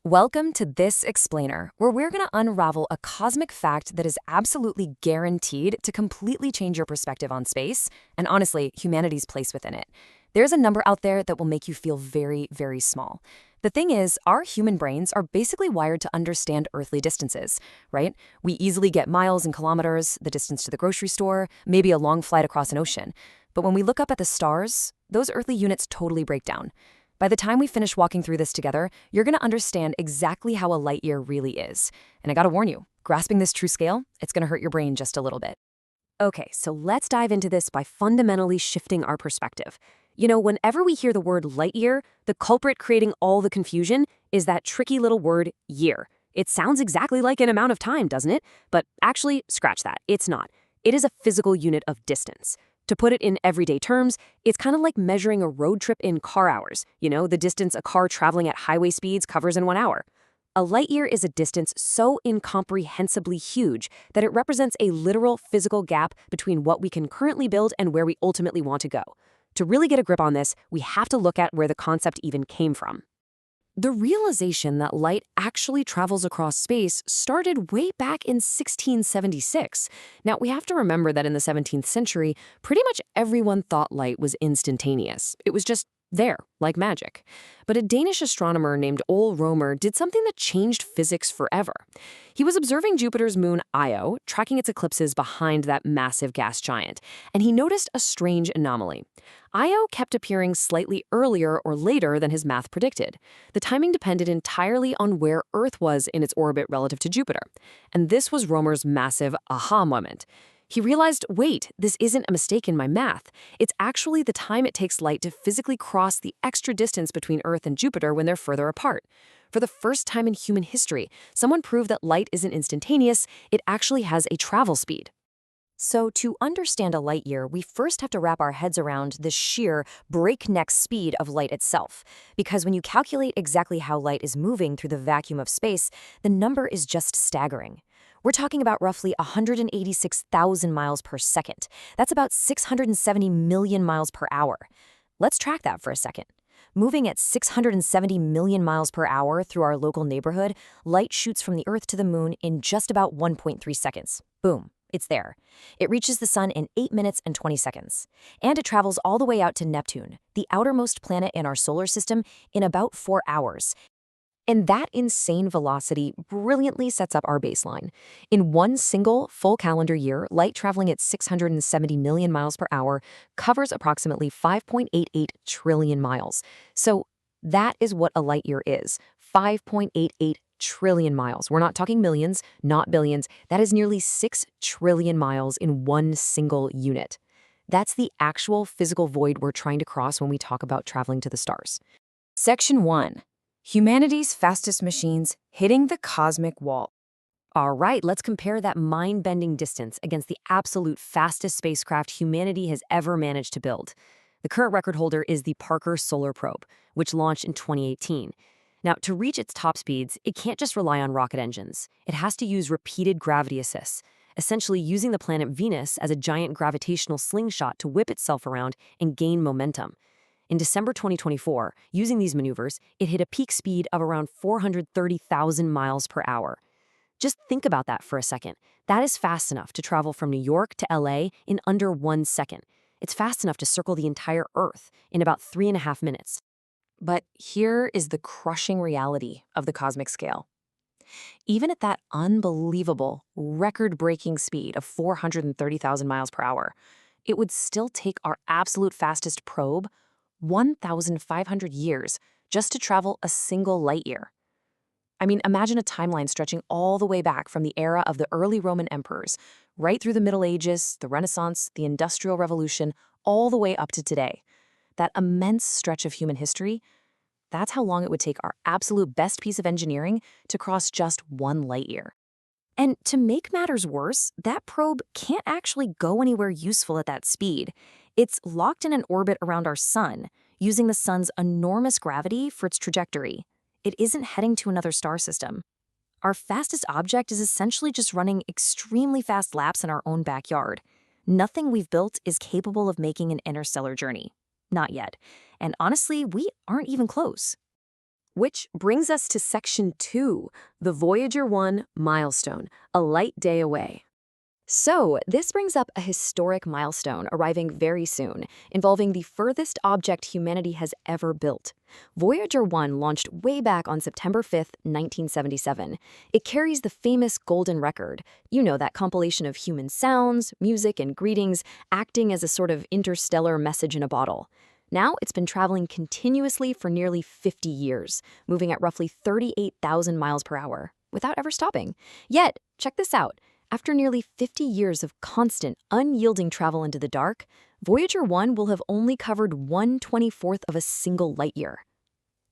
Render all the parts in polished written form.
Welcome to This Explainer, where we're going to unravel a cosmic fact that is absolutely guaranteed to completely change your perspective on space and, honestly, humanity's place within it. There's a number out there that will make you feel very, very small. The thing is, our human brains are basically wired to understand earthly distances, right? We easily get miles and kilometers, the distance to the grocery store, maybe a long flight across an ocean. But when we look up at the stars, those earthly units totally break down. By the time we finish walking through this together, you're going to understand exactly how a light year really is. And I gotta warn you, grasping this true scale, it's going to hurt your brain just a little bit. Okay, so let's dive into this by fundamentally shifting our perspective. Whenever we hear the word light year, the culprit creating all the confusion is that tricky little word year. It sounds exactly like an amount of time, doesn't it? But actually, scratch that. It's not. It is a physical unit of distance. To put it in everyday terms, it's kind of like measuring a road trip in car hours, the distance a car traveling at highway speeds covers in 1 hour. A light year is a distance so incomprehensibly huge that it represents a literal physical gap between what we can currently build and where we ultimately want to go. To really get a grip on this, we have to look at where the concept even came from. The realization that light actually travels across space started way back in 1676. Now, we have to remember that in the 17th century, pretty much everyone thought light was instantaneous. It was just there, like magic. But a Danish astronomer named Ole Romer did something that changed physics forever. He was observing Jupiter's moon Io, tracking its eclipses behind that massive gas giant, and he noticed a strange anomaly. Io kept appearing slightly earlier or later than his math predicted. The timing depended entirely on where Earth was in its orbit relative to Jupiter. And this was Romer's massive aha moment. He realized, wait, this isn't a mistake in my math. It's actually the time it takes light to physically cross the extra distance between Earth and Jupiter when they're further apart. For the first time in human history, someone proved that light isn't instantaneous, it actually has a travel speed. So to understand a light year, we first have to wrap our heads around the sheer breakneck speed of light itself. Because when you calculate exactly how light is moving through the vacuum of space, the number is just staggering. We're talking about roughly 186,000 miles per second. That's about 670 million miles per hour. Let's track that for a second. Moving at 670 million miles per hour through our local neighborhood, light shoots from the Earth to the moon in just about 1.3 seconds. Boom. It's there. It reaches the sun in 8 minutes and 20 seconds. And it travels all the way out to Neptune, the outermost planet in our solar system, in about 4 hours. And that insane velocity brilliantly sets up our baseline. In one single full calendar year, light traveling at 670 million miles per hour covers approximately 5.88 trillion miles. So that is what a light year is, 5.88 trillion miles. We're not talking millions, not billions. That is nearly 6 trillion miles in one single unit. That's the actual physical void we're trying to cross when we talk about traveling to the stars. Section 1. Humanity's fastest machines hitting the cosmic wall. All right, let's compare that mind-bending distance against the absolute fastest spacecraft humanity has ever managed to build. The current record holder is the Parker Solar Probe, which launched in 2018. Now, to reach its top speeds, it can't just rely on rocket engines. It has to use repeated gravity assists, essentially using the planet Venus as a giant gravitational slingshot to whip itself around and gain momentum. In December 2024, using these maneuvers, it hit a peak speed of around 430,000 miles per hour. Just think about that for a second. That is fast enough to travel from New York to LA in under 1 second. It's fast enough to circle the entire Earth in about 3.5 minutes. But here is the crushing reality of the cosmic scale. Even at that unbelievable, record-breaking speed of 430,000 miles per hour, it would still take our absolute fastest probe 1,500 years just to travel a single light year. I mean, imagine a timeline stretching all the way back from the era of the early Roman emperors, right through the Middle Ages, the Renaissance, the Industrial Revolution, all the way up to today. That immense stretch of human history, that's how long it would take our absolute best piece of engineering to cross just 1 light year. And to make matters worse, that probe can't actually go anywhere useful at that speed. It's locked in an orbit around our sun, using the sun's enormous gravity for its trajectory. It isn't heading to another star system. Our fastest object is essentially just running extremely fast laps in our own backyard. Nothing we've built is capable of making an interstellar journey. Not yet. And honestly, we aren't even close. Which brings us to Section 2, the Voyager 1 milestone, a light day away. So, this brings up a historic milestone arriving very soon, involving the furthest object humanity has ever built. Voyager 1 launched way back on September 5, 1977. It carries the famous golden record, that compilation of human sounds, music, and greetings, acting as a sort of interstellar message in a bottle. Now, it's been traveling continuously for nearly 50 years, moving at roughly 38,000 miles per hour, without ever stopping. Yet, check this out. After nearly 50 years of constant, unyielding travel into the dark, Voyager 1 will have only covered 1/24th of a single light year.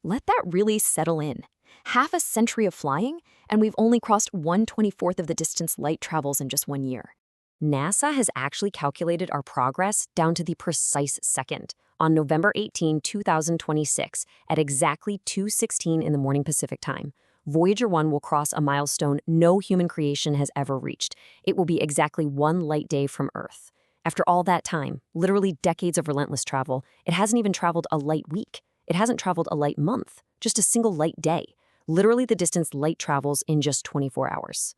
Let that really settle in. Half a century of flying, and we've only crossed 1/24th of the distance light travels in just 1 year. NASA has actually calculated our progress down to the precise second. On November 18, 2026, at exactly 2:16 in the morning Pacific time, Voyager 1 will cross a milestone no human creation has ever reached. It will be exactly 1 light day from Earth. After all that time, literally decades of relentless travel, it hasn't even traveled a light week. It hasn't traveled a light month, just a single light day. Literally the distance light travels in just 24 hours.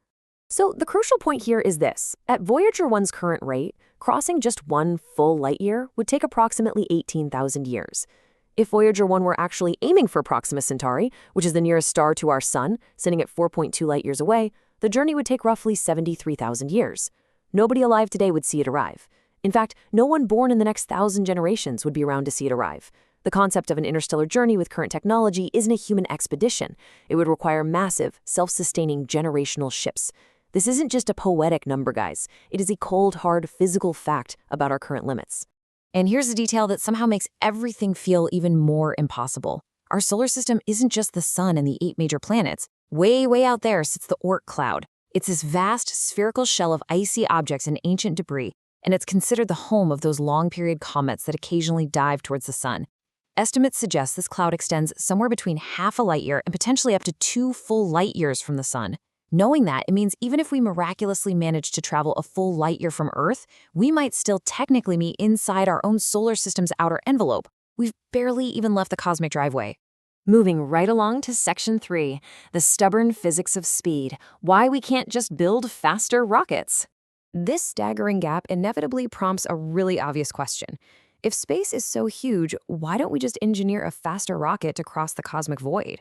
So the crucial point here is this. At Voyager 1's current rate, crossing just 1 full light year would take approximately 18,000 years. If Voyager 1 were actually aiming for Proxima Centauri, which is the nearest star to our sun, sitting at 4.2 light years away, the journey would take roughly 73,000 years. Nobody alive today would see it arrive. In fact, no one born in the next 1,000 generations would be around to see it arrive. The concept of an interstellar journey with current technology isn't a human expedition. It would require massive, self-sustaining generational ships. This isn't just a poetic number, guys. It is a cold, hard, physical fact about our current limits. And here's a detail that somehow makes everything feel even more impossible. Our solar system isn't just the sun and the 8 major planets. Way, way out there sits the Oort cloud. It's this vast, spherical shell of icy objects and ancient debris, and it's considered the home of those long-period comets that occasionally dive towards the sun. Estimates suggest this cloud extends somewhere between half a light year and potentially up to 2 full light years from the sun. Knowing that, it means even if we miraculously manage to travel a full light year from Earth, we might still technically be inside our own solar system's outer envelope. We've barely even left the cosmic driveway. Moving right along to Section 3, the stubborn physics of speed, why we can't just build faster rockets. This staggering gap inevitably prompts a really obvious question. If space is so huge, why don't we just engineer a faster rocket to cross the cosmic void?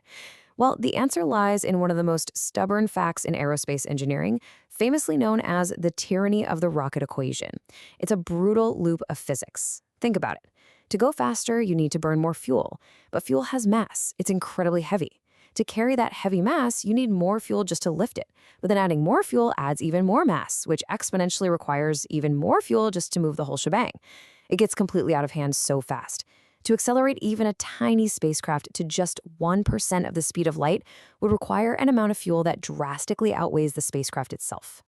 Well, the answer lies in one of the most stubborn facts in aerospace engineering, famously known as the tyranny of the rocket equation. It's a brutal loop of physics. Think about it. To go faster, you need to burn more fuel, but fuel has mass. It's incredibly heavy. To carry that heavy mass, you need more fuel just to lift it. But then adding more fuel adds even more mass, which exponentially requires even more fuel just to move the whole shebang. It gets completely out of hand so fast. To accelerate even a tiny spacecraft to just 1% of the speed of light would require an amount of fuel that drastically outweighs the spacecraft itself.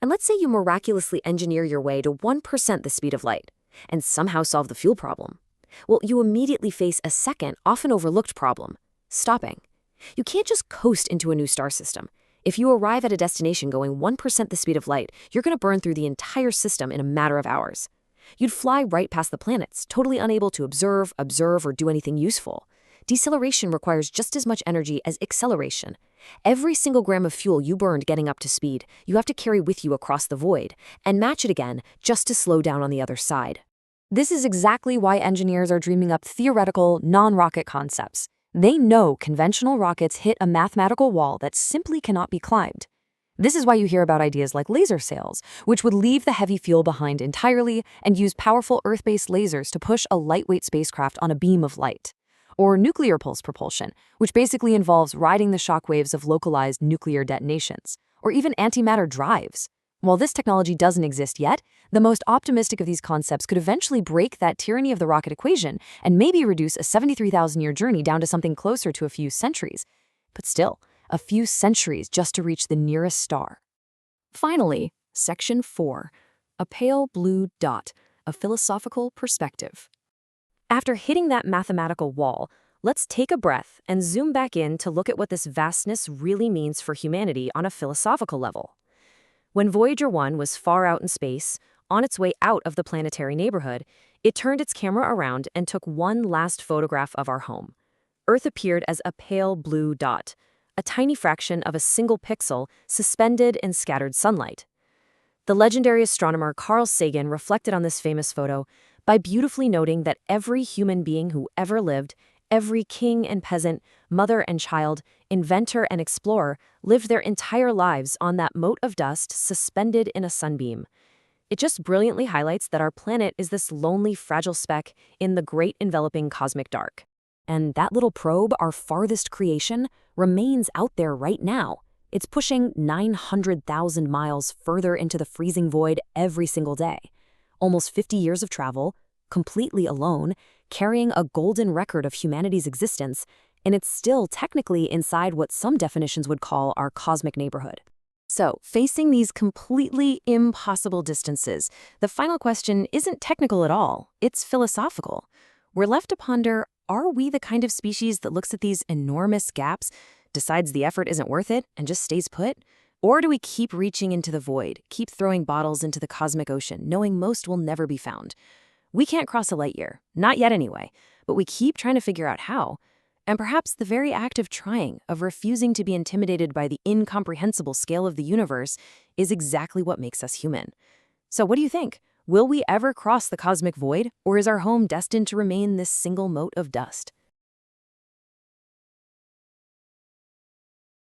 And let's say you miraculously engineer your way to 1% the speed of light and somehow solve the fuel problem. Well, you immediately face a second, often overlooked problem: stopping. You can't just coast into a new star system. If you arrive at a destination going 1% the speed of light, you're going to burn through the entire system in a matter of hours. You'd fly right past the planets, totally unable to observe, or do anything useful. Deceleration requires just as much energy as acceleration. Every single gram of fuel you burned getting up to speed, you have to carry with you across the void, and match it again just to slow down on the other side. This is exactly why engineers are dreaming up theoretical, non-rocket concepts. They know conventional rockets hit a mathematical wall that simply cannot be climbed. This is why you hear about ideas like laser sails, which would leave the heavy fuel behind entirely and use powerful Earth-based lasers to push a lightweight spacecraft on a beam of light. Or nuclear pulse propulsion, which basically involves riding the shockwaves of localized nuclear detonations. Or even antimatter drives. While this technology doesn't exist yet, the most optimistic of these concepts could eventually break that tyranny of the rocket equation and maybe reduce a 73,000-year journey down to something closer to a few centuries. But still, a few centuries just to reach the nearest star. Finally, Section 4, a pale blue dot, a philosophical perspective. After hitting that mathematical wall, let's take a breath and zoom back in to look at what this vastness really means for humanity on a philosophical level. When Voyager 1 was far out in space, on its way out of the planetary neighborhood, it turned its camera around and took one last photograph of our home. Earth appeared as a pale blue dot, a tiny fraction of a single pixel suspended in scattered sunlight. The legendary astronomer Carl Sagan reflected on this famous photo by beautifully noting that every human being who ever lived, every king and peasant, mother and child, inventor and explorer, lived their entire lives on that mote of dust suspended in a sunbeam. It just brilliantly highlights that our planet is this lonely, fragile speck in the great enveloping cosmic dark. And that little probe, our farthest creation, remains out there right now. It's pushing 900,000 miles further into the freezing void every single day. Almost 50 years of travel, completely alone, carrying a golden record of humanity's existence, and it's still technically inside what some definitions would call our cosmic neighborhood. So, facing these completely impossible distances, the final question isn't technical at all, it's philosophical. We're left to ponder, are we the kind of species that looks at these enormous gaps, decides the effort isn't worth it, and just stays put? Or do we keep reaching into the void, keep throwing bottles into the cosmic ocean, knowing most will never be found? We can't cross a light year, not yet anyway, but we keep trying to figure out how. And perhaps the very act of trying, of refusing to be intimidated by the incomprehensible scale of the universe, is exactly what makes us human. So what do you think? Will we ever cross the cosmic void, or is our home destined to remain this single mote of dust?